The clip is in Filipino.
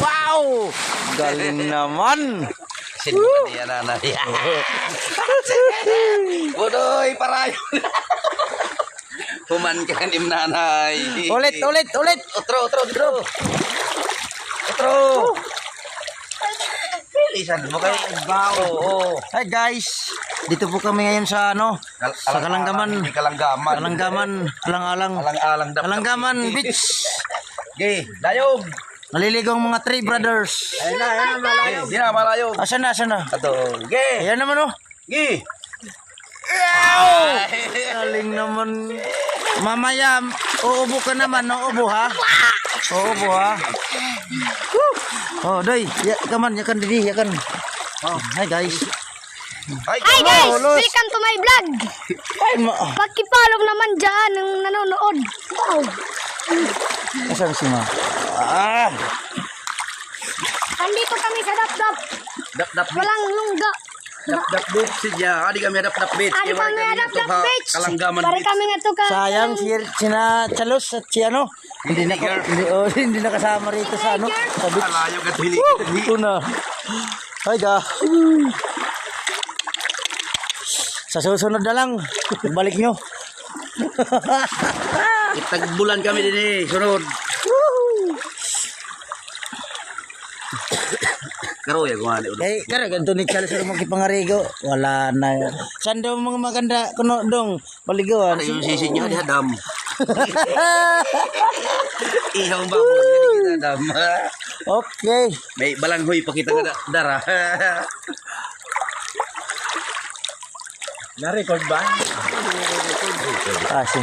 Wow! Galing naman. Sino niya nanay? Bodoy, parayo. Human ka nim nanay. Ulit. Otro. Pilisan mo kayo. Oo. Hi guys, dito po kami ngayon sa sa Kalanggaman. Kalanggaman Beach. Okay, dayog. Naliligong mga three brothers. Ayun na, malayog. Di na, malayog. Asan na? Ato. Okay. Ayan naman Okay. Galing naman. Mamaya, uubo ka naman, uubo ha? Uubo ha? Oh, doy, yakan didi, yakan. Oh, hi guys. Hi guys, Ulos. welcome to my vlog. Pakipolong naman dyan ng nanonood. Wow. Asan si Ma? Andito kami sa Dap-Dap. Dap Walang lungga. Dap beach siya. Adi kami Dap beach. Adi kami Dap-Dap beach. Kalanggaman Pare beach. kami nga to ka. Sayang sina Chalos at si hindi nakasama rito sa sa beach. Malayo ka to Ito na. Hi ga. Sa susunod na lang, balik nyo. Tagbulan kami din sunod. Karo ya gumana ulo. Kaya ganito ni Chalos ang magkipangarigo. Wala na. Saan daw mga maganda kuno dong baligawan? Ano yung sisi niya di hadam. Ihang ba mo kita hadam. Okay. May balanghoy pa kita nga dara. Na-record ba? Ah, si.